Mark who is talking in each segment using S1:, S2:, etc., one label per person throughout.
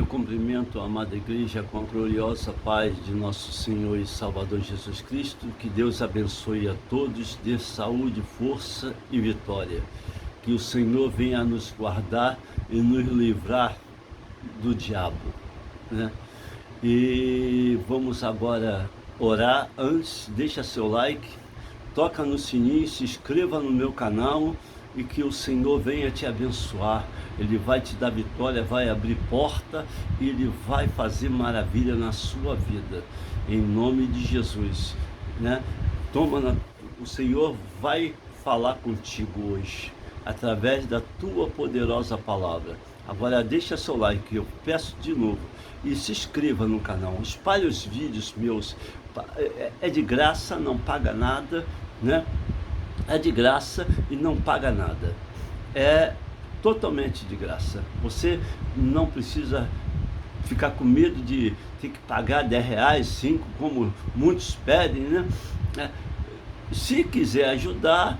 S1: cumprimento a amada igreja com a gloriosa paz de nosso Senhor e Salvador Jesus Cristo. Que Deus abençoe a todos, dê saúde, força e vitória. Que o Senhor venha nos guardar e nos livrar do diabo, né? E vamos agora orar. Antes, deixa seu like, toca no sininho, se inscreva no meu canal e que o Senhor venha te abençoar. Ele vai te dar vitória, vai abrir porta e Ele vai fazer maravilha na sua vida, em nome de Jesus, né? O Senhor vai falar contigo hoje, através da tua poderosa palavra. Agora deixa seu like, eu peço de novo, e se inscreva no canal, espalhe os vídeos meus, é de graça, não paga nada, né? É de graça e não paga nada, é totalmente de graça. Você não precisa ficar com medo de ter que pagar R$10, 5, como muitos pedem, né? Se quiser ajudar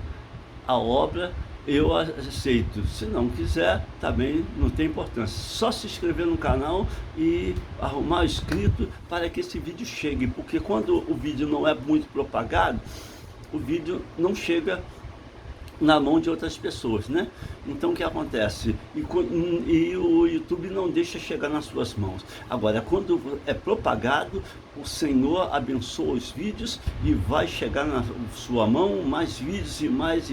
S1: a obra, eu aceito. Se não quiser, também não tem importância. Só se inscrever no canal e arrumar o inscrito para que esse vídeo chegue, porque quando o vídeo não é muito propagado, o vídeo não chega na mão de outras pessoas, né? Então o que acontece? E o YouTube não deixa chegar nas suas mãos. Agora, quando é propagado, o Senhor abençoa os vídeos e vai chegar na sua mão mais vídeos e mais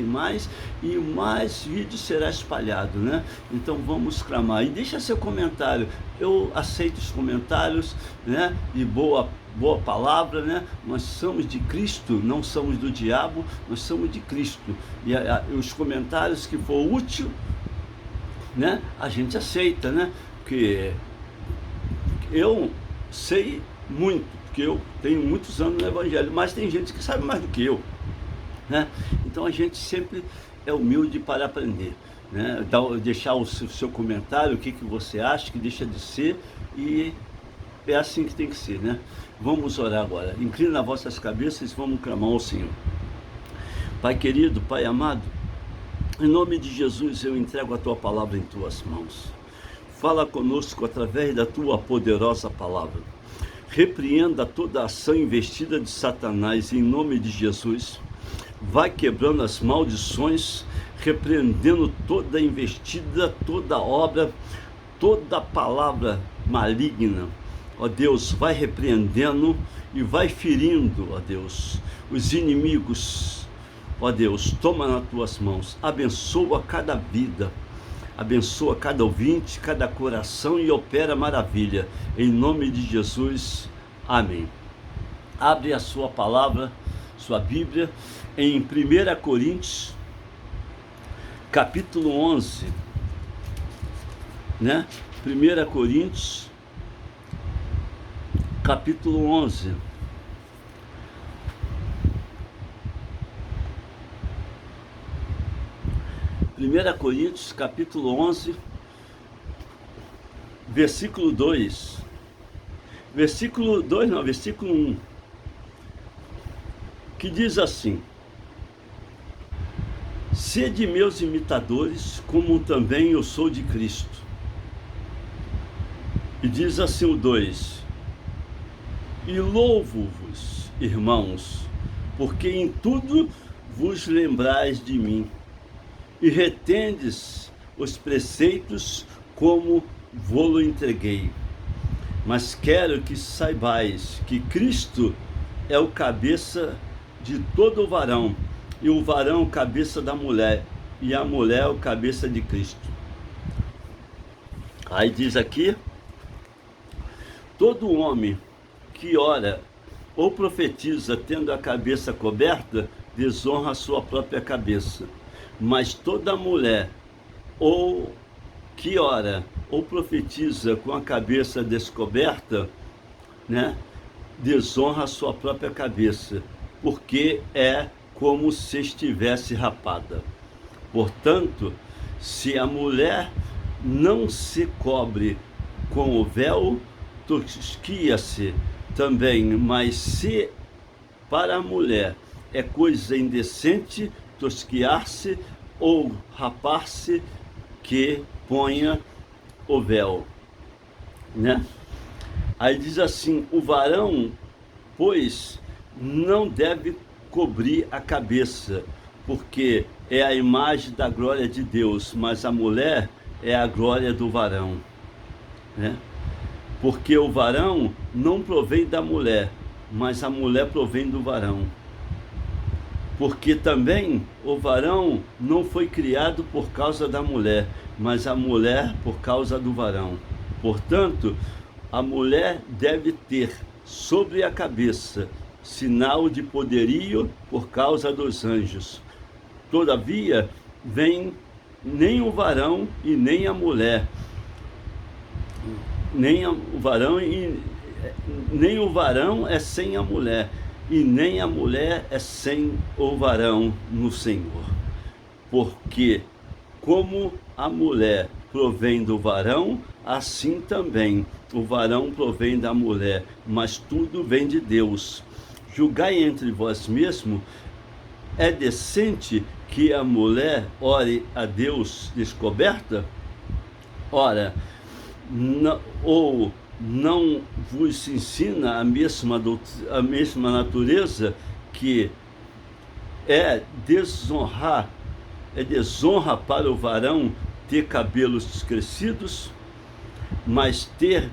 S1: vídeos será espalhado, né? Então vamos clamar e deixa seu comentário. Eu aceito os comentários, né? E boa palavra, né? Nós somos de Cristo, não somos do diabo, nós somos de Cristo. E os comentários que for útil, né? A gente aceita, né? Porque eu sei muito, porque eu tenho muitos anos no Evangelho, mas tem gente que sabe mais do que eu, né? Então a gente sempre é humilde para aprender, né? Deixar o seu comentário, o que você acha que deixa de ser, e é assim que tem que ser, né? Vamos orar agora. Inclina as vossas cabeças e vamos clamar ao Senhor. Pai querido, Pai amado, em nome de Jesus eu entrego a Tua palavra em Tuas mãos. Fala conosco através da Tua poderosa palavra. Repreenda toda ação investida de Satanás em nome de Jesus. Vai quebrando as maldições, repreendendo toda investida, toda obra, toda palavra maligna. Ó Deus, vai repreendendo e vai ferindo, ó Deus, os inimigos. Ó Deus, toma nas tuas mãos, abençoa cada vida, abençoa cada ouvinte, cada coração e opera maravilha, em nome de Jesus, amém. Abre a sua palavra, sua Bíblia, em 1 Coríntios, capítulo 11, né? 1 Coríntios, capítulo 11. Primeira Coríntios, capítulo 11, versículo 2. Versículo 2 não, versículo 1. Que diz assim: sede meus imitadores, como também eu sou de Cristo. E diz assim o 2: e louvo-vos, irmãos, porque em tudo vos lembrais de mim, e retendes os preceitos como vô-lo entreguei. Mas quero que saibais que Cristo é o cabeça de todo o varão, e o varão o cabeça da mulher, e a mulher o cabeça de Cristo. Aí diz aqui: todo homem que ora ou profetiza tendo a cabeça coberta, desonra a sua própria cabeça. Mas toda mulher ou que ora ou profetiza com a cabeça descoberta, né, desonra a sua própria cabeça, porque é como se estivesse rapada. Portanto, se a mulher não se cobre com o véu, tosquia-se também, mas se para a mulher é coisa indecente tosquiar-se ou rapar-se, que ponha o véu. né? Aí diz assim: o varão, pois, não deve cobrir a cabeça, porque é a imagem da glória de Deus, mas a mulher é a glória do varão, né? Porque o varão não provém da mulher, mas a mulher provém do varão. Porque também o varão não foi criado por causa da mulher, mas a mulher por causa do varão. Portanto, a mulher deve ter sobre a cabeça sinal de poderio por causa dos anjos. Todavia, nem o varão e nem a mulher, nem o varão é sem a mulher, e nem a mulher é sem o varão no Senhor. Porque como a mulher provém do varão, assim também o varão provém da mulher, mas tudo vem de Deus. Julgai entre vós mesmos, é decente que a mulher ore a Deus descoberta? Ora, não vos ensina a mesma natureza que é desonra para o varão ter cabelos crescidos, mas ter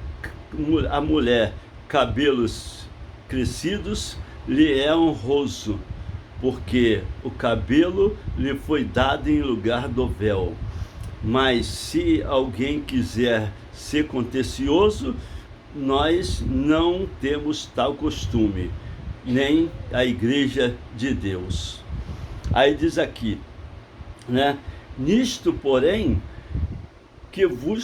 S1: a mulher cabelos crescidos lhe é honroso, porque o cabelo lhe foi dado em lugar do véu. Mas se alguém quiser ser contencioso, nós não temos tal costume, nem a igreja de Deus. Aí diz aqui, né? Nisto, porém, que vou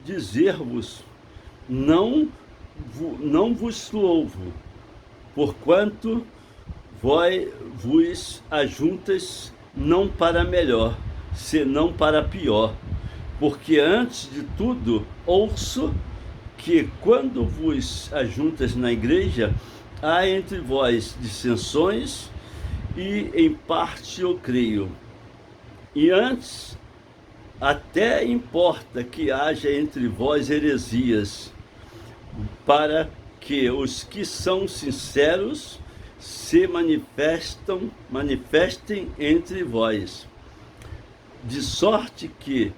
S1: dizer-vos, não vos louvo, porquanto vos ajuntas não para melhor, senão para pior. Porque antes de tudo, ouço que quando vos ajuntas na igreja, há entre vós dissensões, e em parte eu creio. E antes, até importa que haja entre vós heresias, para que os que são sinceros se manifestem entre vós. De sorte que,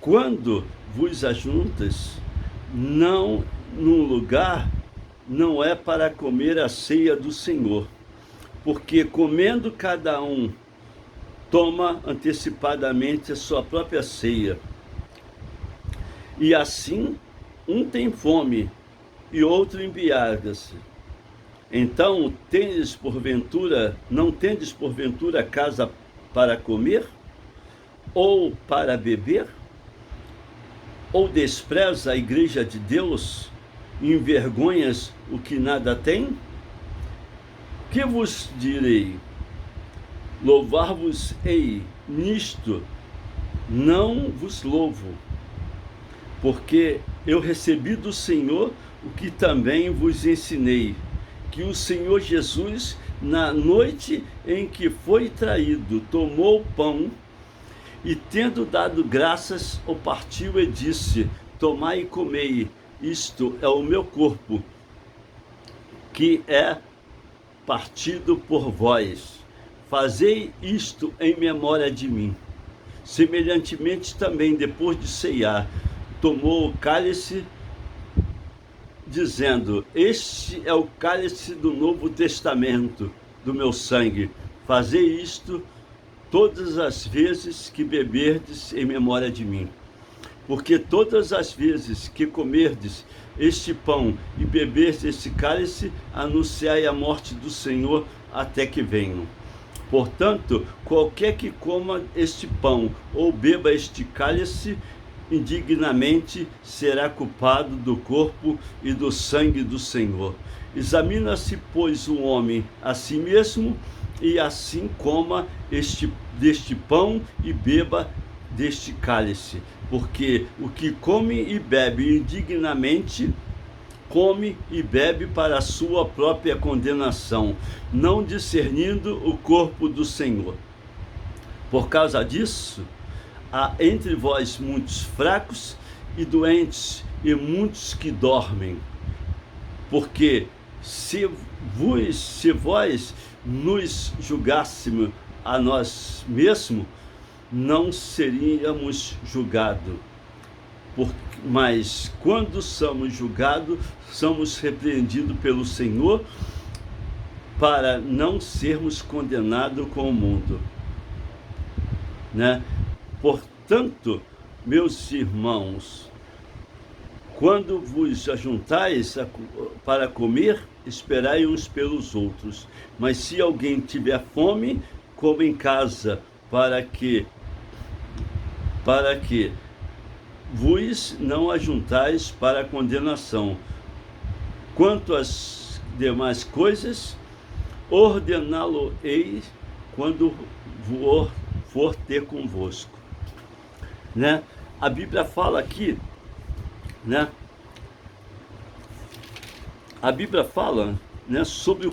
S1: quando vos ajuntas, não num lugar, não é para comer a ceia do Senhor, porque comendo cada um toma antecipadamente a sua própria ceia. E assim, um tem fome e outro embriaga-se. Então, não tendes porventura casa para comer? Ou para beber? Ou despreza a igreja de Deus e envergonhas o que nada tem? Que vos direi? Louvar-vos-ei nisto? Não vos louvo, porque eu recebi do Senhor o que também vos ensinei, que o Senhor Jesus, na noite em que foi traído, tomou o pão e, tendo dado graças, o partiu e disse: tomai e comei, isto é o meu corpo, que é partido por vós. Fazei isto em memória de mim. Semelhantemente também, depois de ceiar, tomou o cálice, dizendo: este é o cálice do Novo Testamento, do meu sangue. Fazei isto todas as vezes que beberdes em memória de mim. Porque todas as vezes que comerdes este pão e beberdes este cálice, anunciai a morte do Senhor até que venham. Portanto, qualquer que coma este pão ou beba este cálice indignamente será culpado do corpo e do sangue do Senhor. Examina-se, pois, o homem a si mesmo, e assim coma deste pão e beba deste cálice. Porque o que come e bebe indignamente, come e bebe para a sua própria condenação, não discernindo o corpo do Senhor. Por causa disso, há entre vós muitos fracos e doentes, e muitos que dormem. Porque se vós nos julgássemos a nós mesmos, não seríamos julgados. Mas quando somos julgados, somos repreendidos pelo Senhor, para não sermos condenados com o mundo, né? Portanto, meus irmãos, quando vos ajuntais para comer, esperai uns pelos outros. Mas se alguém tiver fome, coma em casa, para que vos não ajuntais para a condenação. Quanto às demais coisas, ordená-lo-ei quando for ter convosco, né? A Bíblia fala aqui, né? A Bíblia fala, né, sobre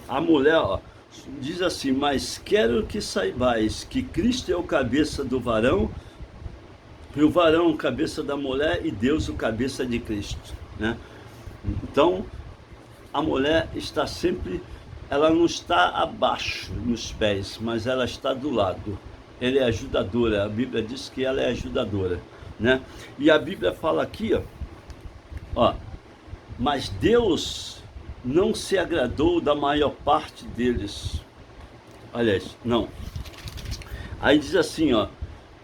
S1: a mulher, ó, diz assim: mas quero que saibais que Cristo é o cabeça do varão, e o varão o cabeça da mulher, e Deus o cabeça de Cristo, né? Então, a mulher está sempre, ela não está abaixo nos pés, mas ela está do lado. Ela é ajudadora. A Bíblia diz que ela é ajudadora, né? E a Bíblia fala aqui, ó, mas Deus não se agradou da maior parte deles. Aliás, não. Aí diz assim, ó: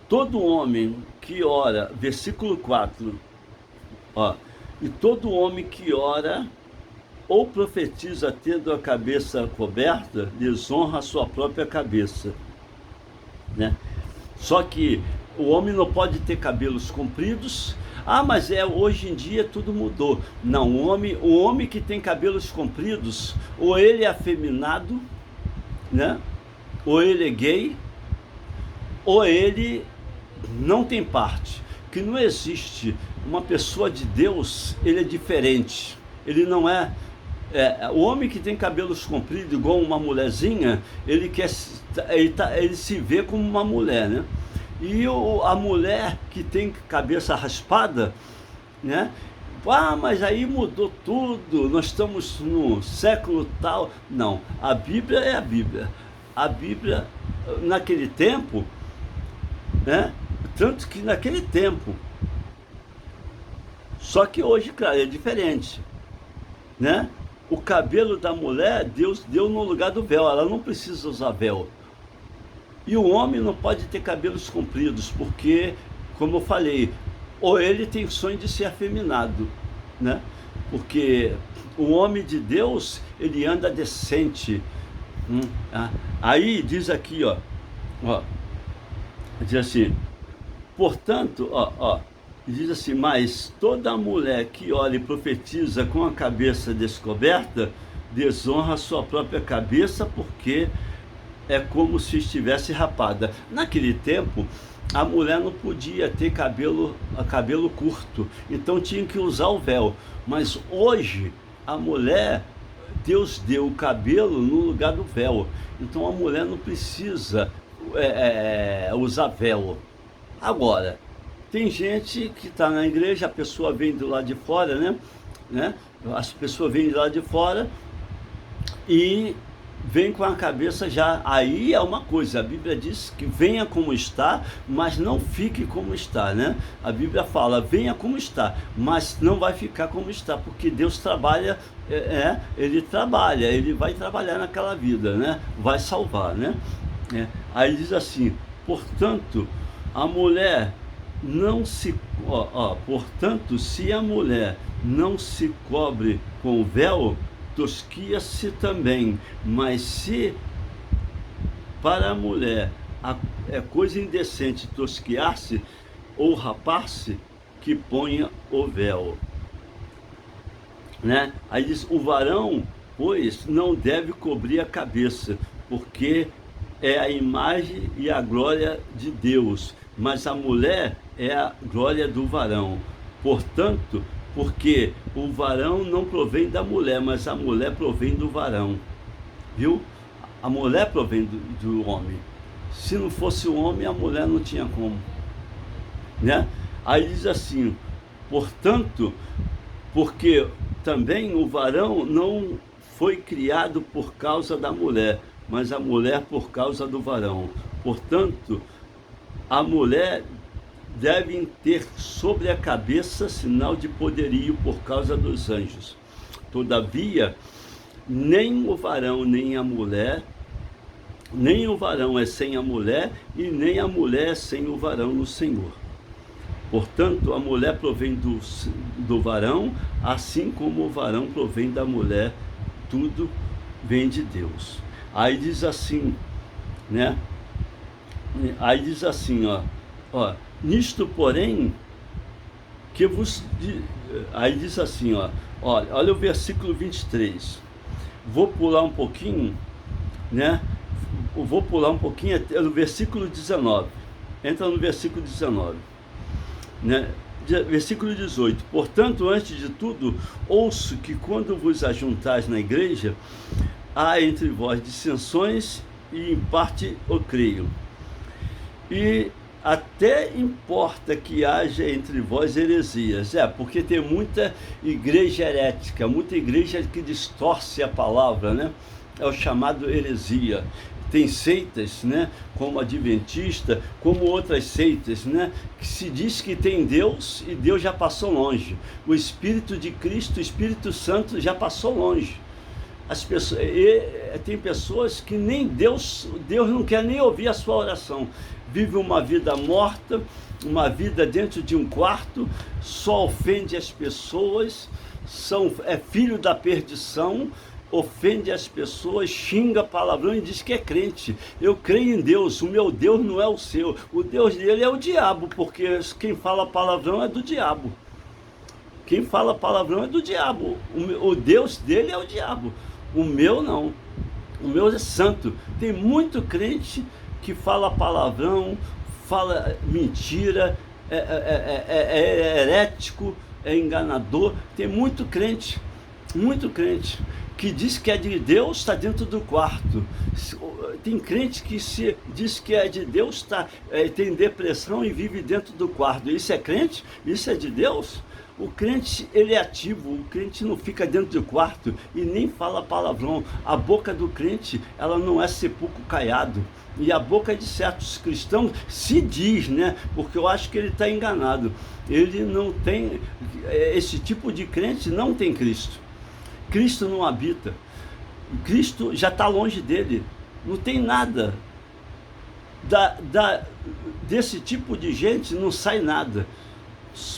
S1: todo homem que ora, versículo 4, ó, e todo homem que ora ou profetiza tendo a cabeça coberta, desonra a sua própria cabeça, né? Só que o homem não pode ter cabelos compridos. Ah, mas hoje em dia tudo mudou. Não, o homem que tem cabelos compridos, ou ele é afeminado, né? Ou ele é gay, ou ele não tem parte. Que não existe uma pessoa de Deus, ele é diferente. Ele não é... o homem que tem cabelos compridos, igual uma mulherzinha, ele se vê como uma mulher, né? E a mulher que tem cabeça raspada, né? Ah, mas aí mudou tudo, nós estamos no século tal. Não, a Bíblia é a Bíblia. A Bíblia, naquele tempo, né? Tanto que naquele tempo, só que hoje, claro, é diferente, né? O cabelo da mulher, Deus deu no lugar do véu, ela não precisa usar véu. E o homem não pode ter cabelos compridos, porque, como eu falei, ou ele tem sonho de ser afeminado, né? Porque o homem de Deus, ele anda decente. Aí diz aqui, ó, diz assim, portanto, diz assim: mas toda mulher que olha e profetiza com a cabeça descoberta, desonra a sua própria cabeça, porque é como se estivesse rapada. Naquele tempo, a mulher não podia ter cabelo curto, então tinha que usar o véu. Mas hoje, a mulher, Deus deu o cabelo no lugar do véu. Então a mulher não precisa usar véu. Agora, tem gente que está na igreja, a pessoa vem do lado de fora, né? As pessoas vêm do lado de fora e vem com a cabeça já, aí é uma coisa, a Bíblia diz que venha como está, mas não fique como está, né? A Bíblia fala, venha como está, mas não vai ficar como está, porque Deus trabalha, ele vai trabalhar naquela vida, né? Vai salvar, né? Aí diz assim, portanto, a mulher não se, portanto, se a mulher não se cobre com o véu, tosquia-se também, mas se para a mulher é coisa indecente tosquiar-se ou rapar-se, que ponha o véu, né? Aí diz, o varão, pois, não deve cobrir a cabeça, porque é a imagem e a glória de Deus, mas a mulher é a glória do varão. Portanto, porque o varão não provém da mulher, mas a mulher provém do varão, viu? A mulher provém do homem. Se não fosse o homem, a mulher não tinha como, né? Aí diz assim, portanto, porque também o varão não foi criado por causa da mulher, mas a mulher por causa do varão. Portanto, a mulher deve ter sobre a cabeça sinal de poderio por causa dos anjos. Todavia, nem o varão nem a mulher, nem o varão é sem a mulher, e nem a mulher é sem o varão no Senhor. Portanto, a mulher provém do varão, assim como o varão provém da mulher, tudo vem de Deus. Aí diz assim, né? Aí diz assim, ó, nisto, porém, que vos... Aí diz assim, olha o versículo 23. Vou pular um pouquinho, né? Vou pular um pouquinho até no versículo 19. Entra no versículo 19, né? Versículo 18. Portanto, antes de tudo, ouço que quando vos ajuntais na igreja, há entre vós dissensões, e em parte eu creio. E até importa que haja entre vós heresias, porque tem muita igreja herética, muita igreja que distorce a palavra, né? É o chamado heresia. Tem seitas, né, como a adventista, como outras seitas, né, que se diz que tem Deus e Deus já passou longe. O Espírito de Cristo, o Espírito Santo já passou longe. As pessoas, tem pessoas que nem Deus não quer nem ouvir a sua oração. Vive uma vida morta, uma vida dentro de um quarto, só ofende as pessoas, é filho da perdição, ofende as pessoas, xinga palavrão e diz que é crente. Eu creio em Deus, o meu Deus não é o seu, o Deus dele é o diabo, porque quem fala palavrão é do diabo. Quem fala palavrão é do diabo, o Deus dele é o diabo, o meu não, o meu é santo. Tem muito crente que fala palavrão, fala mentira, é herético, é enganador. Tem muito crente que diz que é de Deus, está dentro do quarto. Tem crente que se diz que é de Deus, tem depressão e vive dentro do quarto. Isso é crente? Isso é de Deus? O crente, ele é ativo, o crente não fica dentro do quarto e nem fala palavrão. A boca do crente, ela não é sepulcro caiado. E a boca de certos cristãos se diz, né? Porque eu acho que ele está enganado. Ele não tem, esse tipo de crente não tem Cristo. Cristo não habita. Cristo já está longe dele. Não tem nada. Desse tipo de gente não sai nada.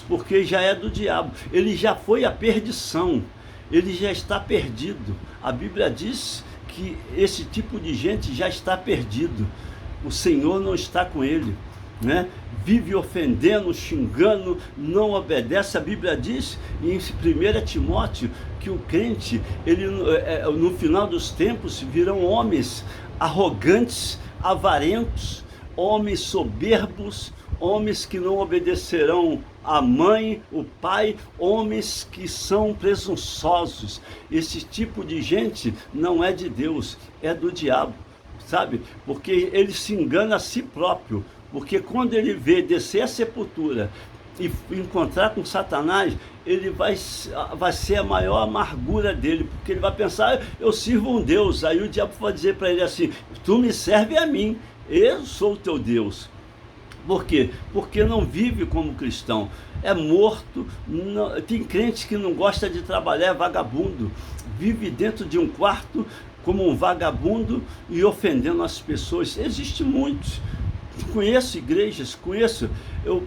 S1: Porque já é do diabo. Ele já foi à perdição. Ele já está perdido. A Bíblia diz que esse tipo de gente já está perdido. O Senhor não está com ele, né? Vive ofendendo, xingando, não obedece. A Bíblia diz em 1 Timóteo que o crente, ele, no final dos tempos, virão homens arrogantes, avarentos, homens soberbos, homens que não obedecerão a mãe, o pai, homens que são presunçosos. Esse tipo de gente não é de Deus, é do diabo, sabe? Porque ele se engana a si próprio, porque quando ele vê descer a sepultura e encontrar com Satanás, ele vai ser a maior amargura dele, porque ele vai pensar, eu sirvo um Deus. Aí o diabo vai dizer para ele assim, tu me serve a mim, eu sou o teu Deus. Por quê? Porque não vive como cristão, é morto. Não, tem crente que não gosta de trabalhar, é vagabundo, vive dentro de um quarto como um vagabundo e ofendendo as pessoas. Existe muitos, conheço igrejas, eu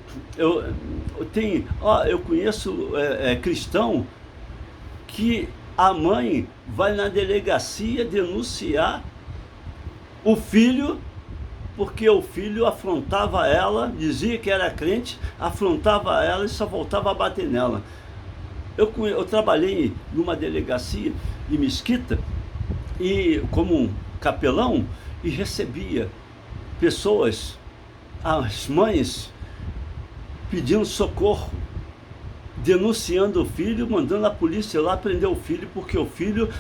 S1: conheço cristão que a mãe vai na delegacia denunciar o filho, porque o filho afrontava ela, dizia que era crente, afrontava ela e só voltava a bater nela. Eu trabalhei numa delegacia em Mesquita, e como um capelão, e recebia pessoas, as mães, pedindo socorro, denunciando o filho, mandando a polícia lá prender o filho, porque o filho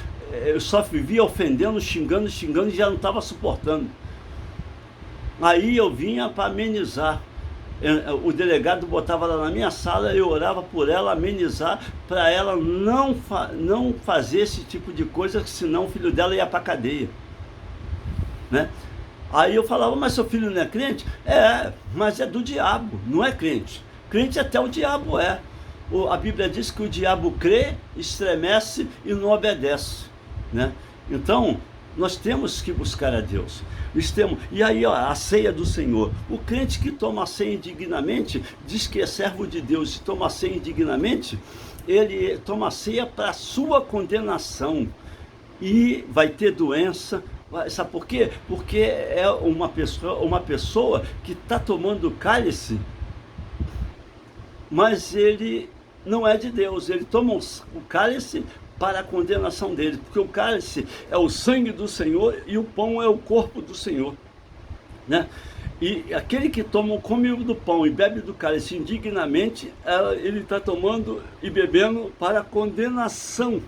S1: só vivia ofendendo, xingando e já não estava suportando. Aí eu vinha para amenizar, O delegado botava ela na minha sala, eu orava por ela, amenizar, para ela não fazer esse tipo de coisa, senão o filho dela ia para a cadeia, né? Aí eu falava, mas seu filho não é crente? É, mas é do diabo, não é crente. Crente até o diabo é. A Bíblia diz que o diabo crê, estremece e não obedece, né? Então, nós temos que buscar a Deus. E aí, ó, a ceia do Senhor. O crente que toma a ceia indignamente, diz que é servo de Deus, e toma a ceia indignamente, ele toma a ceia para a sua condenação. E vai ter doença. Sabe por quê? Porque é uma pessoa que está tomando o cálice, mas ele não é de Deus. Ele toma o cálice para a condenação dele, porque o cálice é o sangue do Senhor e o pão é o corpo do Senhor, né? E aquele que come do pão e bebe do cálice indignamente, ele está tomando e bebendo para a condenação.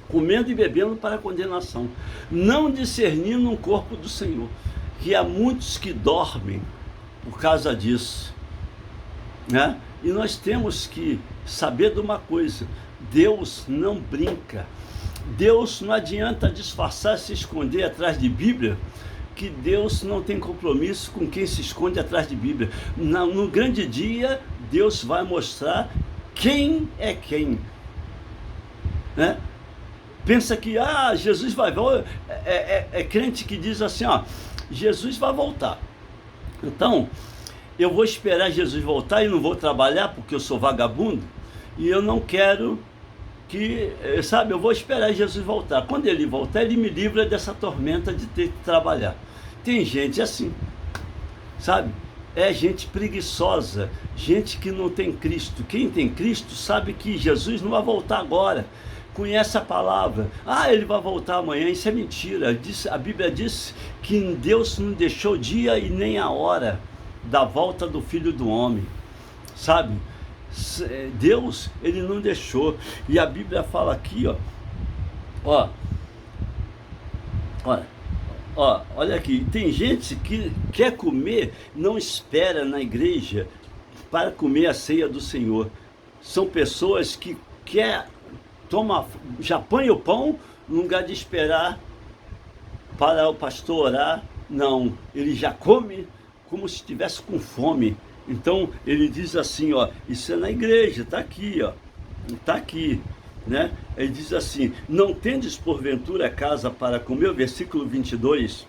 S1: Comendo e bebendo para a condenação, não discernindo o corpo do Senhor, que há muitos que dormem por causa disso, né? E nós temos que saber de uma coisa: Deus não brinca. Deus não adianta disfarçar, se esconder atrás de Bíblia, que Deus não tem compromisso com quem se esconde atrás de Bíblia. No grande dia, Deus vai mostrar quem é quem, né? Pensa que Jesus vai voltar. É crente que diz assim, Jesus vai voltar. Então, eu vou esperar Jesus voltar e não vou trabalhar porque eu sou vagabundo. E eu não quero que, sabe, eu vou esperar Jesus voltar. Quando ele voltar, ele me livra dessa tormenta de ter que trabalhar. Tem gente assim, sabe? É gente preguiçosa, gente que não tem Cristo. Quem tem Cristo sabe que Jesus não vai voltar agora. Conhece a palavra, ele vai voltar amanhã. Isso é mentira. A Bíblia diz que Deus não deixou o dia e nem a hora da volta do Filho do Homem, sabe? Deus, ele não deixou. E a Bíblia fala aqui, olha aqui, tem gente que quer comer, não espera na igreja para comer a ceia do Senhor. São pessoas que já põe o pão no lugar de esperar para o pastor orar. Não, ele já come como se estivesse com fome. Então ele diz assim, isso é na igreja, está aqui, está aqui, né? Ele diz assim: não tendes porventura casa para comer, versículo 22,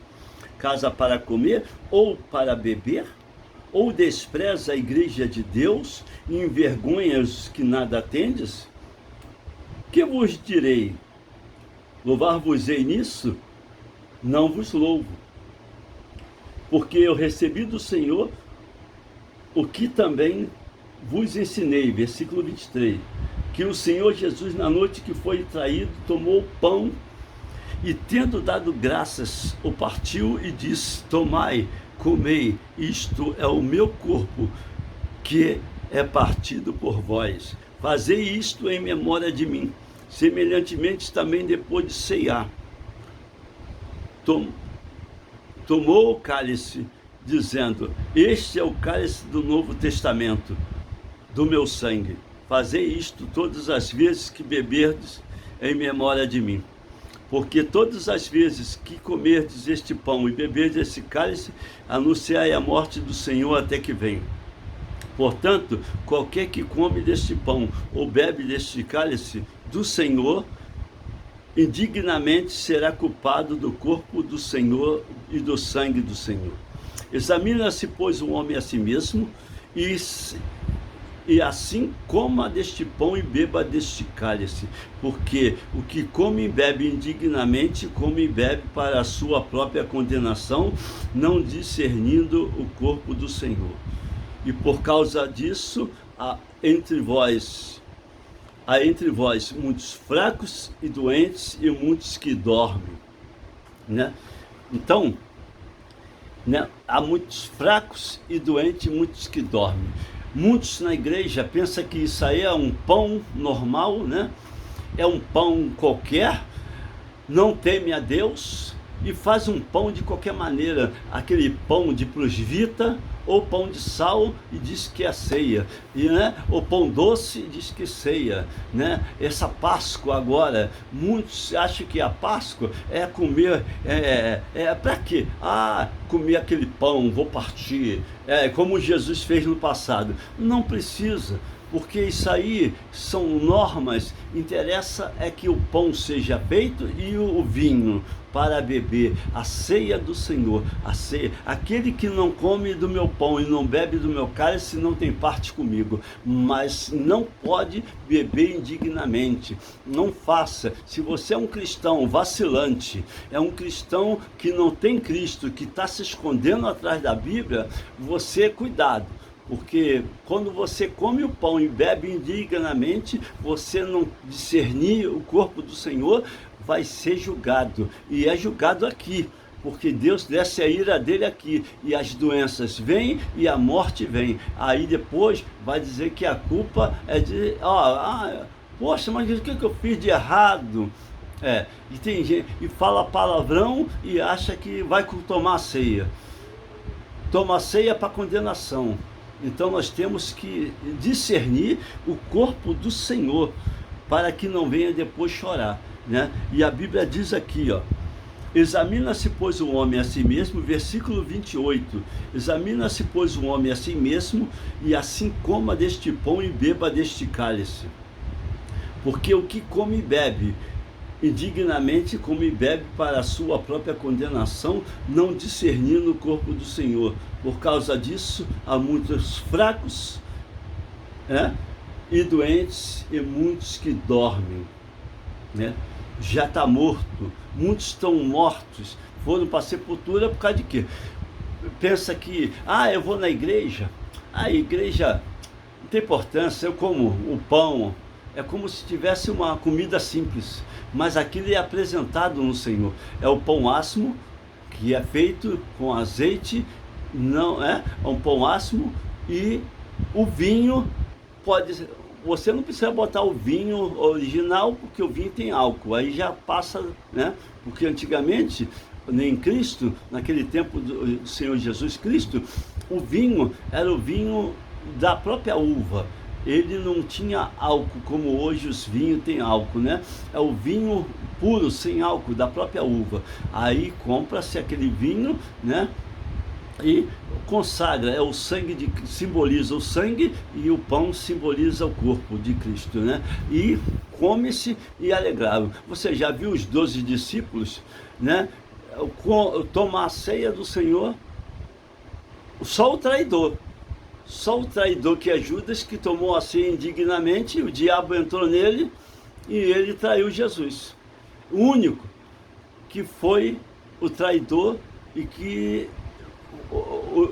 S1: casa para comer ou para beber? Ou despreza a igreja de Deus e envergonha os que nada tendes? Que vos direi? Louvar-vos-ei nisso? Não vos louvo, porque eu recebi do Senhor o que também vos ensinei, versículo 23, que o Senhor Jesus, na noite que foi traído, tomou o pão e, tendo dado graças, o partiu e disse: tomai, comei, isto é o meu corpo, que é partido por vós. Fazei isto em memória de mim. Semelhantemente, também depois de ceiar, tomou o cálice, dizendo: este é o cálice do Novo Testamento, do meu sangue. Fazei isto todas as vezes que beberdes em memória de mim. Porque todas as vezes que comerdes este pão e beberdes esse cálice, anunciai a morte do Senhor até que venha. Portanto, qualquer que come deste pão ou bebe deste cálice do Senhor, indignamente será culpado do corpo do Senhor e do sangue do Senhor. Examina-se, pois, o homem a si mesmo, e assim coma deste pão e beba deste cálice, porque o que come e bebe indignamente, come e bebe para a sua própria condenação, não discernindo o corpo do Senhor. E por causa disso, há entre vós muitos fracos e doentes e muitos que dormem, né? Então, né, há muitos fracos e doentes e muitos que dormem. Muitos na igreja pensam que isso aí é um pão normal, né? É um pão qualquer, não teme a Deus e faz um pão de qualquer maneira, aquele pão de prosvita, ou pão de sal e diz que é ceia, e, né, ou pão doce e diz que é ceia, né? Essa Páscoa agora, muitos acham que a Páscoa é comer, para quê? Comer aquele pão, vou partir, como Jesus fez no passado. Não precisa, porque isso aí são normas. Interessa é que o pão seja feito e o vinho para beber, a ceia do Senhor, a ceia. Aquele que não come do meu pão e não bebe do meu cálice não tem parte comigo. Mas não pode beber indignamente, não faça. Se você é um cristão vacilante, é um cristão que não tem Cristo, que está se escondendo atrás da Bíblia, você, cuidado. Porque quando você come o pão e bebe indignamente, você não discernir o corpo do Senhor, vai ser julgado. E é julgado aqui, porque Deus desce a ira dele aqui, e as doenças vêm e a morte vem. Aí depois vai dizer que a culpa é de... poxa, mas o que eu fiz de errado? E tem gente e fala palavrão e acha que vai tomar ceia. Toma ceia para condenação. Então nós temos que discernir o corpo do Senhor, para que não venha depois chorar, né? E a Bíblia diz aqui, examina-se, pois, o homem a si mesmo, versículo 28, examina-se, pois, o homem a si mesmo, e assim coma deste pão e beba deste cálice. Porque o que come e bebe indignamente, come e bebe para a sua própria condenação, não discernindo o corpo do Senhor. Por causa disso, há muitos fracos, e doentes, e muitos que dormem, né? Já está morto, muitos estão mortos, foram para a sepultura por causa de quê? Pensa que, eu vou na igreja, a igreja não tem importância, eu como o pão, é como se tivesse uma comida simples, mas aquilo é apresentado no Senhor. É o pão asmo, que é feito com azeite, não é um pão asmo, e o vinho você não precisa botar o vinho original, porque o vinho tem álcool, aí já passa, né? Porque antigamente, em Cristo, naquele tempo do Senhor Jesus Cristo, o vinho era o vinho da própria uva. Ele não tinha álcool, como hoje os vinhos têm álcool, né? É o vinho puro, sem álcool, da própria uva. Aí compra-se aquele vinho, né? E consagra, é o sangue simboliza o sangue, e o pão simboliza o corpo de Cristo, né? E come-se e alegrava. Você já viu os 12 discípulos, né? Tomar a ceia do Senhor, só o traidor que é Judas, que tomou a ceia indignamente, o diabo entrou nele e ele traiu Jesus. O único que foi o traidor e que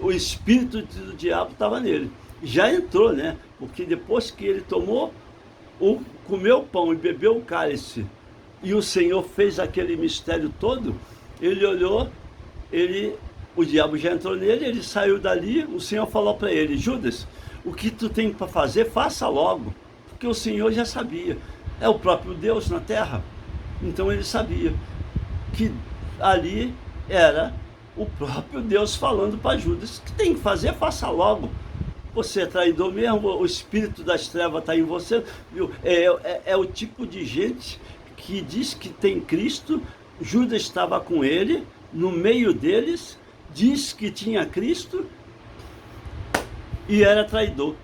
S1: o espírito do diabo estava nele. Já entrou, né? Porque depois que ele comeu o pão e bebeu o cálice, e o Senhor fez aquele mistério todo, ele olhou, o diabo já entrou nele, ele saiu dali, o Senhor falou para ele: Judas, o que tu tem para fazer, faça logo, porque o Senhor já sabia, é o próprio Deus na terra, então ele sabia que ali era o próprio Deus falando para Judas: o que tem que fazer, faça logo, você é traidor mesmo, o espírito das trevas está em você, viu? É o tipo de gente que diz que tem Cristo. Judas estava com ele, no meio deles, diz que tinha Cristo e era traidor,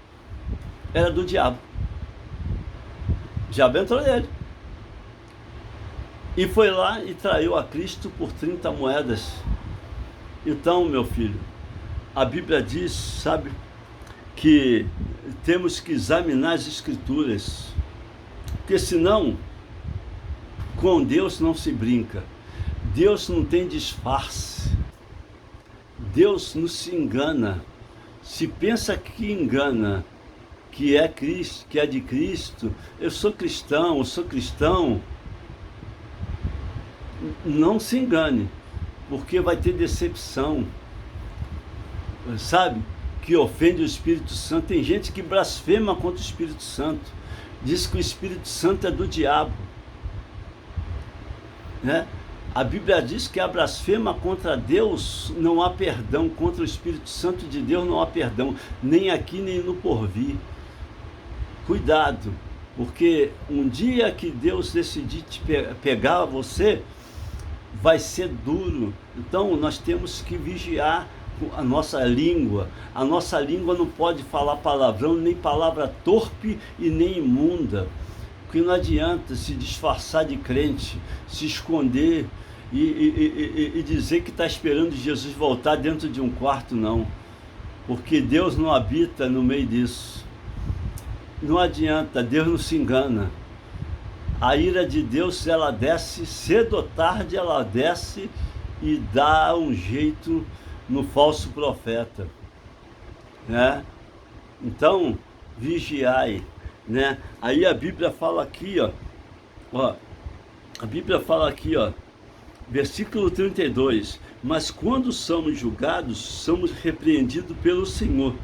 S1: era do diabo. O diabo entrou nele e foi lá e traiu a Cristo por 30 moedas. Então, meu filho, a Bíblia diz, sabe, que temos que examinar as Escrituras, porque senão com Deus não se brinca. Deus não tem disfarce. Deus não se engana. Se pensa que engana, que é Cristo, que é de Cristo, eu sou cristão, não se engane, porque vai ter decepção, sabe, que ofende o Espírito Santo. Tem gente que blasfema contra o Espírito Santo, diz que o Espírito Santo é do diabo, né? A Bíblia diz que a blasfema contra Deus não há perdão, contra o Espírito Santo de Deus não há perdão, nem aqui nem no porvir. Cuidado, porque um dia que Deus decidir te pegar você, vai ser duro. Então nós temos que vigiar a nossa língua. A nossa língua não pode falar palavrão, nem palavra torpe e nem imunda. Porque não adianta se disfarçar de crente, se esconder e dizer que está esperando Jesus voltar dentro de um quarto, não. Porque Deus não habita no meio disso. Não adianta, Deus não se engana. A ira de Deus, ela desce, cedo ou tarde ela desce e dá um jeito no falso profeta, né? Então, vigiai, né? Aí a Bíblia fala aqui, a Bíblia fala aqui, versículo 32, mas quando somos julgados, somos repreendidos pelo Senhor,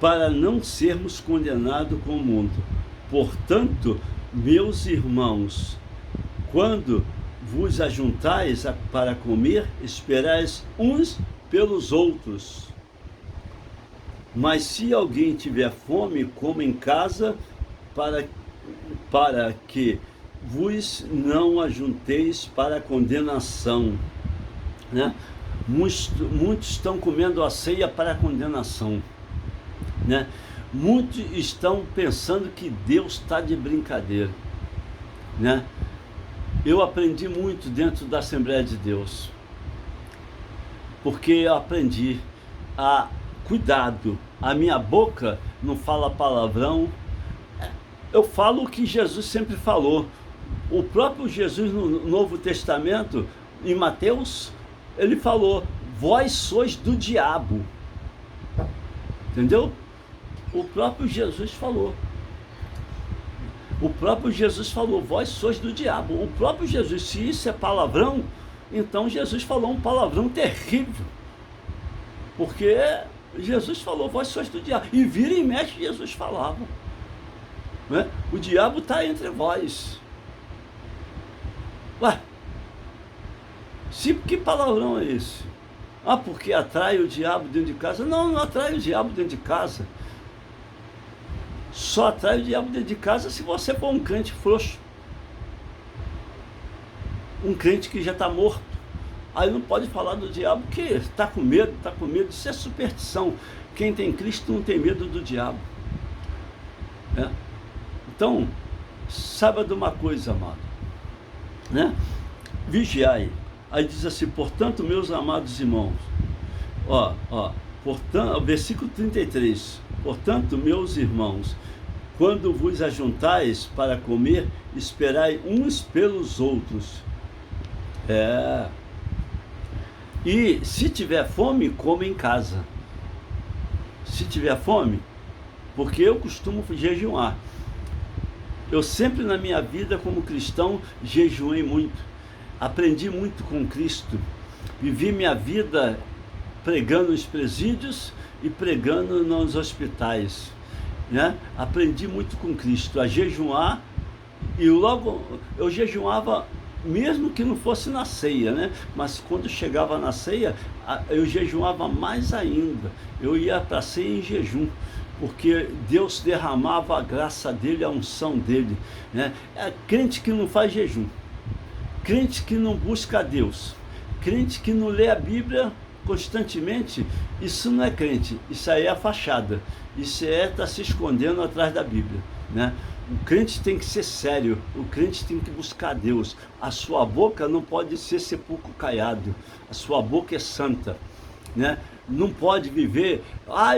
S1: para não sermos condenados com o mundo. Portanto, meus irmãos, quando vos ajuntais para comer, esperais uns pelos outros. Mas se alguém tiver fome, coma em casa, para que vos não ajunteis para a condenação, né? Muitos estão comendo a ceia para a condenação, né? Muitos estão pensando que Deus está de brincadeira, né? Eu aprendi muito dentro da Assembleia de Deus, porque eu aprendi a cuidado, a minha boca não fala palavrão, eu falo o que Jesus sempre falou. O próprio Jesus no Novo Testamento, em Mateus, ele falou, vós sois do diabo, entendeu? O próprio Jesus falou. O próprio Jesus falou, vós sois do diabo. O próprio Jesus, se isso é palavrão, então Jesus falou um palavrão terrível. Porque Jesus falou, vós sois do diabo. E vira e mexe, Jesus falava, né? O diabo está entre vós. Ué, que palavrão é esse? Ah, porque atrai o diabo dentro de casa? Não, não atrai o diabo dentro de casa. Só atrai o diabo dentro de casa se você for um crente frouxo. Um crente que já está morto. Aí não pode falar do diabo porque está com medo, Isso é superstição. Quem tem Cristo não tem medo do diabo. É. Então, saiba de uma coisa, amado, né? Vigiai. Aí diz assim, portanto, meus amados irmãos, portanto, versículo 33, portanto, meus irmãos, quando vos ajuntais para comer, esperai uns pelos outros. E se tiver fome, come em casa. Se tiver fome, porque eu costumo jejuar. Eu sempre na minha vida como cristão jejuei muito. Aprendi muito com Cristo. Vivi minha vida pregando nos presídios e pregando nos hospitais, né? Aprendi muito com Cristo a jejuar, e logo eu jejuava mesmo que não fosse na ceia, né? Mas quando chegava na ceia, eu jejuava mais ainda. Eu ia para a ceia em jejum, porque Deus derramava a graça dele, a unção dele, né? É crente que não faz jejum, crente que não busca a Deus, crente que não lê a Bíblia constantemente, isso não é crente, isso aí é a fachada, isso está se escondendo atrás da Bíblia, né? O crente tem que ser sério, o crente tem que buscar Deus. A sua boca não pode ser sepulcro caiado, a sua boca é santa, né? Não pode viver,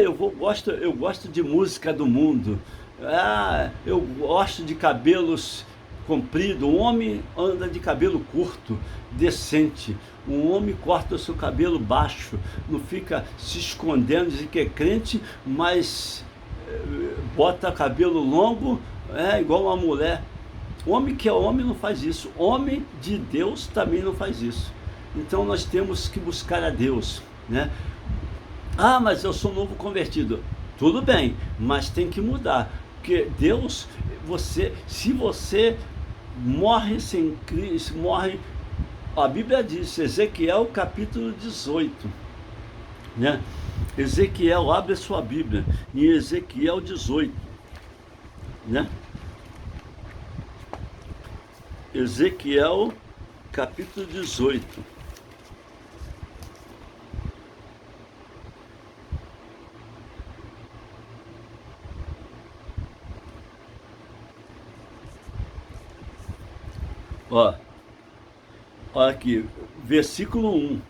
S1: eu gosto de música do mundo, eu gosto de cabelos comprido. Um homem anda de cabelo curto, decente. Um homem corta o seu cabelo baixo, não fica se escondendo de que é crente, mas bota cabelo longo, igual uma mulher. Homem que é homem não faz isso, homem de Deus também não faz isso. Então nós temos que buscar a Deus, né? Mas eu sou novo convertido. Tudo bem, mas tem que mudar, porque Deus, se você morre sem Cristo, morre A Bíblia diz, Ezequiel capítulo 18, né? Ezequiel, abre a sua Bíblia, em Ezequiel 18, né? Ezequiel capítulo 18. Ó, ó aqui, versículo 1.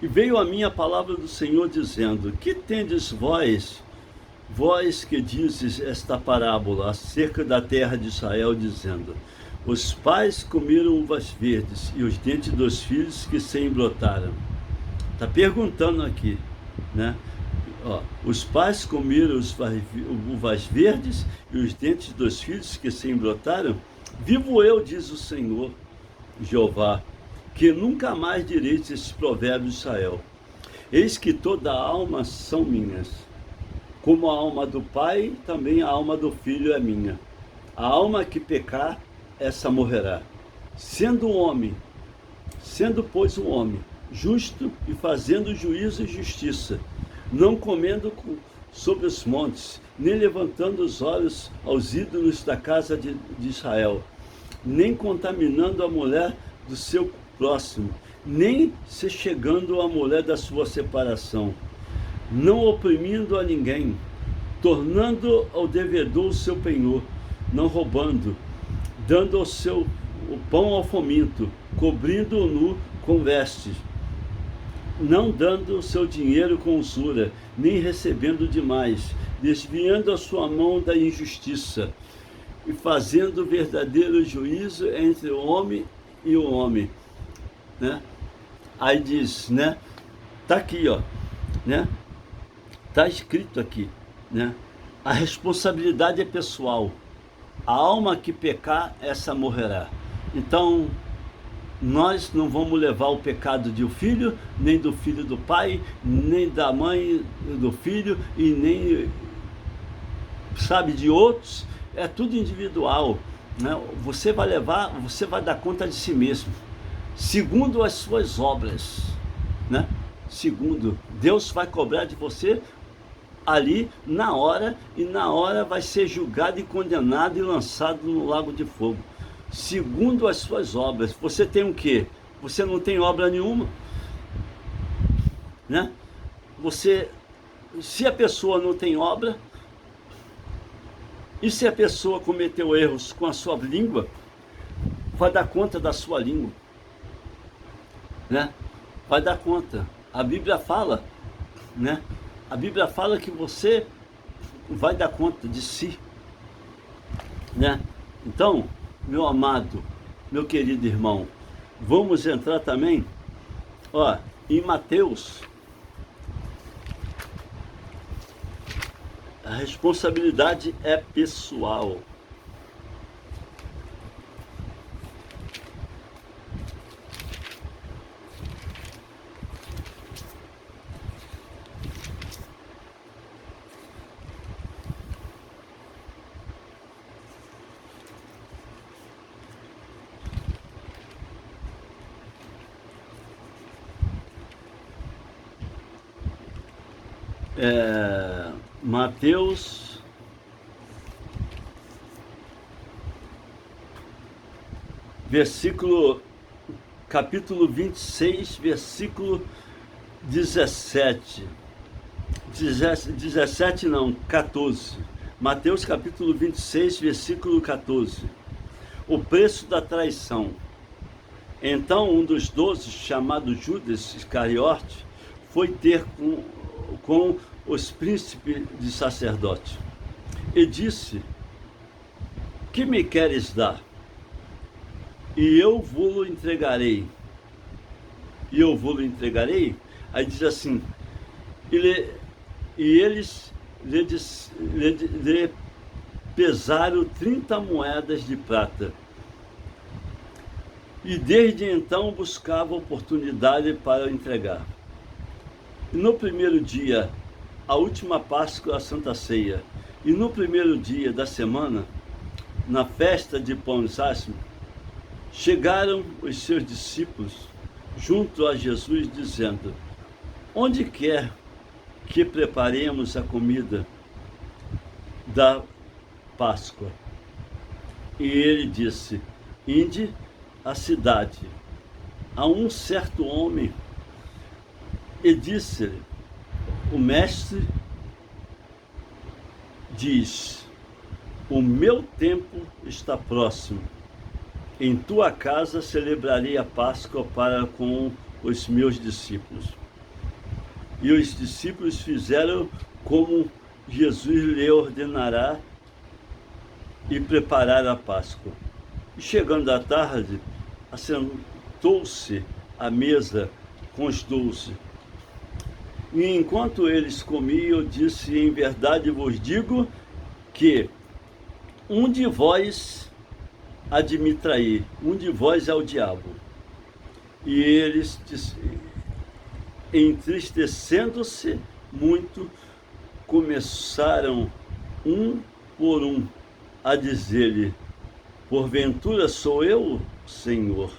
S1: E veio a mim a palavra do Senhor dizendo: Que tendes vós, vós que dizes esta parábola acerca da terra de Israel, dizendo: Os pais comeram uvas verdes e os dentes dos filhos que se embrotaram. Está perguntando aqui, né? Ó, os pais comeram uvas verdes e os dentes dos filhos que se embrotaram. Vivo eu, diz o Senhor Jeová, que nunca mais direis esses provérbios de Israel. Eis que toda a alma são minhas, como a alma do pai, também a alma do filho é minha. A alma que pecar, essa morrerá. Sendo pois um homem justo e fazendo juízo e justiça, não comendo sobre os montes, nem levantando os olhos aos ídolos da casa de Israel, nem contaminando a mulher do seu próximo, nem se chegando à mulher da sua separação, não oprimindo a ninguém, tornando ao devedor o seu penhor, não roubando, dando o pão ao faminto, cobrindo o nu com vestes, não dando o seu dinheiro com usura, nem recebendo demais, desviando a sua mão da injustiça, e fazendo verdadeiro juízo entre o homem e o homem, né? Aí diz, né? Tá aqui, ó, né? Tá escrito aqui, né? A responsabilidade é pessoal. A alma que pecar, essa morrerá. Então, nós não vamos levar o pecado de um filho, nem do filho do pai, nem da mãe do filho, e nem, sabe, de outros. É tudo individual, né? Você vai levar, você vai dar conta de si mesmo, segundo as suas obras, né? Segundo, Deus vai cobrar de você ali na hora, e na hora vai ser julgado e condenado e lançado no lago de fogo, segundo as suas obras. Você tem o quê? Você não tem obra nenhuma, né? Se a pessoa não tem obra, e se a pessoa cometeu erros com a sua língua, vai dar conta da sua língua, né? Vai dar conta. A Bíblia fala, né? A Bíblia fala que você vai dar conta de si, né? Então, meu amado, meu querido irmão, vamos entrar também, ó, em Mateus. A responsabilidade é pessoal. Mateus capítulo 26, versículo 17. 17 não, 14. Mateus capítulo 26, versículo 14. O preço da traição. Então um dos 12, chamado Judas Iscariote, foi ter com os príncipes de sacerdote e disse: Que me queres dar? E eu vou-lo entregarei. E eu vou-lo entregarei? Aí diz assim: e eles lhe pesaram 30 moedas de prata. E desde então buscava oportunidade para entregar. E no primeiro dia, a última Páscoa, a Santa Ceia, e no primeiro dia da semana, na festa de Pães Asmos, Chegaram os seus discípulos junto a Jesus, dizendo: onde quer que preparemos a comida da Páscoa? E ele disse: ide à cidade, a um certo homem, e disse-lhe: o mestre diz, o meu tempo está próximo. Em tua casa celebrarei a Páscoa para com os meus discípulos. E os discípulos fizeram como Jesus lhe ordenará e prepararam a Páscoa. E chegando à tarde, assentou-se à mesa com os 12. E enquanto eles comiam, disse: em verdade vos digo que um de vós há de me trair, um de vós é o diabo. E eles, entristecendo-se muito, começaram um por um a dizer-lhe: porventura sou eu, Senhor?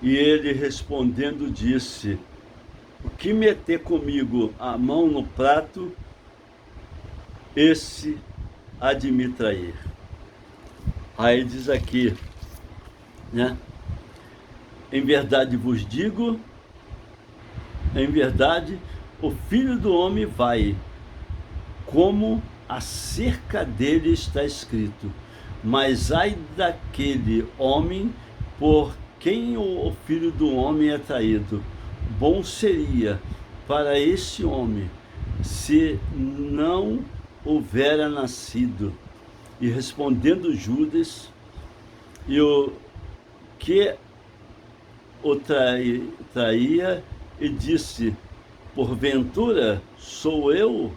S1: E ele respondendo disse: o que meter comigo a mão no prato, esse há de me trair. Aí diz aqui, né? Em verdade vos digo, em verdade, o Filho do Homem vai, como acerca dele está escrito. Mas ai daquele homem por quem o Filho do Homem é traído. Bom seria para esse homem se não houvera nascido. E respondendo Judas, e o que o traía, e disse: porventura sou eu,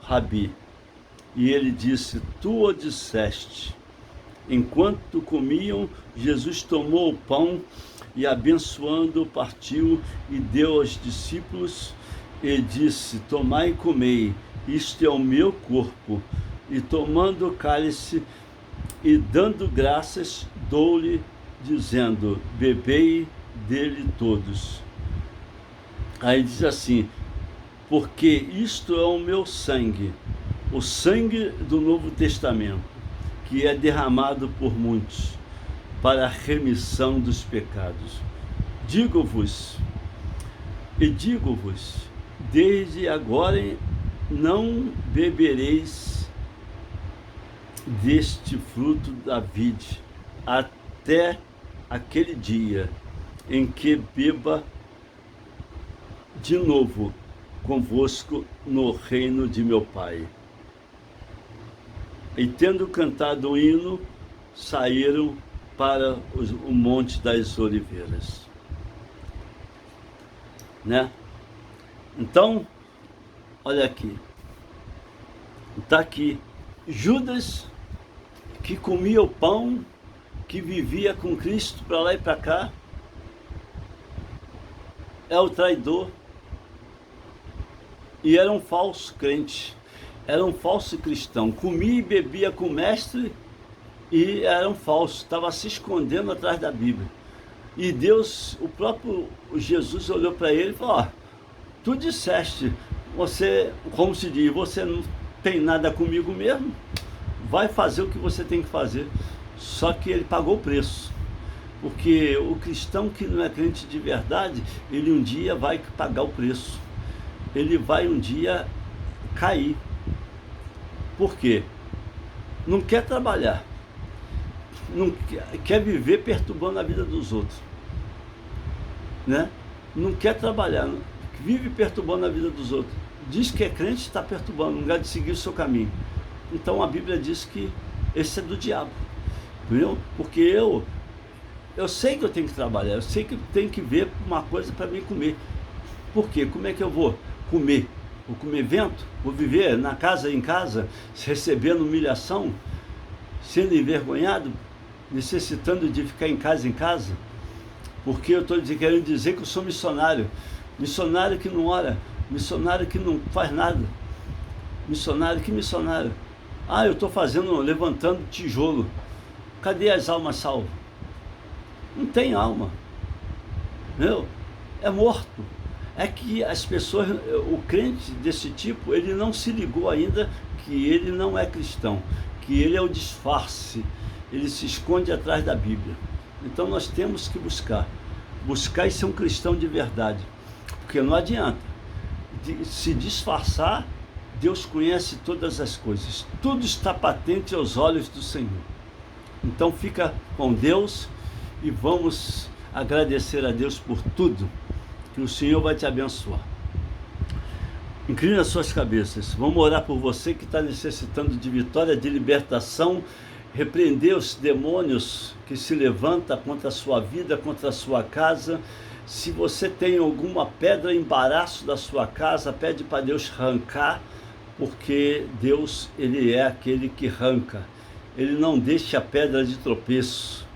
S1: Rabi? E ele disse: tu o disseste. Enquanto comiam, Jesus tomou o pão e, abençoando, partiu e deu aos discípulos e disse: tomai e comei, isto é o meu corpo. E tomando o cálice e dando graças, dou-lhe, dizendo: bebei dele todos. Aí diz assim: porque isto é o meu sangue, o sangue do Novo Testamento, que é derramado por muitos para a remissão dos pecados. Digo-vos, desde agora não bebereis deste fruto da vide, até aquele dia em que beba de novo convosco no reino de meu Pai. E tendo cantado o hino, saíram para o Monte das Oliveiras. Né? Então, olha aqui. Está aqui Judas, que comia o pão, que vivia com Cristo para lá e para cá, é o traidor. E era um falso crente, era um falso cristão. Comia e bebia com o mestre e era um falso, estava se escondendo atrás da Bíblia. E Deus, o próprio Jesus olhou para ele e falou: ó, tu disseste, você, como se diz, você não tem nada comigo mesmo, vai fazer o que você tem que fazer. Só que ele pagou o preço, porque o cristão que não é crente de verdade, ele um dia vai pagar o preço, ele vai um dia cair. Por quê? Não quer trabalhar, não quer viver perturbando a vida dos outros, né? Não quer trabalhar, vive perturbando a vida dos outros. Diz que é crente, está perturbando, no lugar de seguir o seu caminho. Então a Bíblia diz que esse é do diabo, entendeu? Porque eu sei que eu tenho que trabalhar, eu sei que eu tenho que ver uma coisa para mim comer. Por quê? Como é que eu vou comer? Vou comer vento? Vou viver na casa, em casa, recebendo humilhação, sendo envergonhado, necessitando de ficar em casa? Porque eu estou querendo dizer que eu sou missionário que não ora, missionário que não faz nada. Que missionário? Ah, eu estou levantando tijolo. Cadê as almas salvas? não tem alma, entendeu? É morto. É que as pessoas, o crente desse tipo, ele não se ligou ainda que ele não é cristão, que ele é o disfarce, ele se esconde atrás da Bíblia. Então nós temos que buscar e ser um cristão de verdade, porque não adianta se disfarçar. Deus conhece todas as coisas, tudo está patente aos olhos do Senhor. Então fica com Deus e vamos agradecer a Deus por tudo, que o Senhor vai te abençoar. Incline as suas cabeças, vamos orar por você que está necessitando de vitória, de libertação, repreender os demônios que se levantam contra a sua vida, contra a sua casa. Se você tem alguma pedra, embaraço da sua casa, pede para Deus arrancar, porque Deus, ele é aquele que arranca. Ele não deixa pedra de tropeço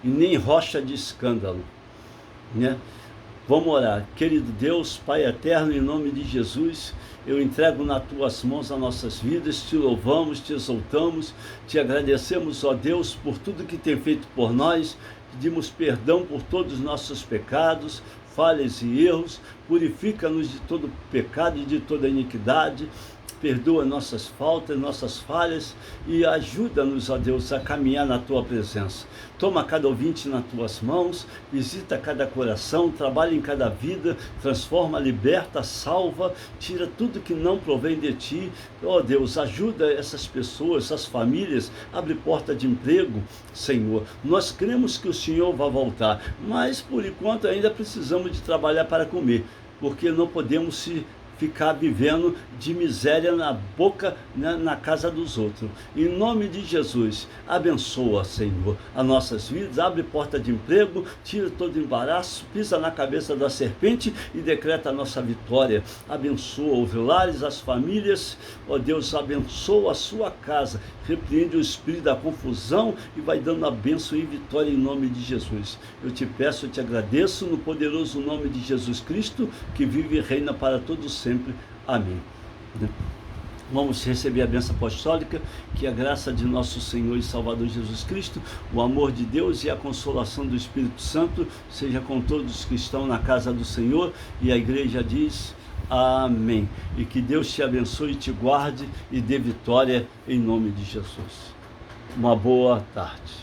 S1: e nem rocha de escândalo, né? Vamos orar. Querido Deus, Pai eterno, em nome de Jesus, eu entrego nas tuas mãos as nossas vidas, te louvamos, te exaltamos, te agradecemos, ó Deus, por tudo que tem feito por nós, pedimos perdão por todos os nossos pecados, falhas e erros, purifica-nos de todo pecado e de toda iniquidade, perdoa nossas faltas, nossas falhas e ajuda-nos, ó Deus, a caminhar na Tua presença. Toma cada ouvinte nas Tuas mãos, visita cada coração, trabalha em cada vida, transforma, liberta, salva, tira tudo que não provém de Ti. Ó Deus, ajuda essas pessoas, essas famílias, abre porta de emprego, Senhor. Nós cremos que o Senhor vai voltar, mas por enquanto ainda precisamos de trabalhar para comer, porque não podemos ficar vivendo de miséria na boca, na casa dos outros. Em nome de Jesus, abençoa, Senhor, as nossas vidas, abre porta de emprego, tira todo embaraço, pisa na cabeça da serpente e decreta a nossa vitória. Abençoa os lares, as famílias, ó Deus, abençoa a sua casa, repreende o espírito da confusão e vai dando a bênção e vitória em nome de Jesus. Eu te peço, eu te agradeço no poderoso nome de Jesus Cristo, que vive e reina para todos sempre. Amém. Vamos receber a bênção apostólica, que a graça de nosso Senhor e Salvador Jesus Cristo, o amor de Deus e a consolação do Espírito Santo seja com todos que estão na casa do Senhor, e a igreja diz amém. E que Deus te abençoe, te guarde e dê vitória em nome de Jesus. Uma boa tarde.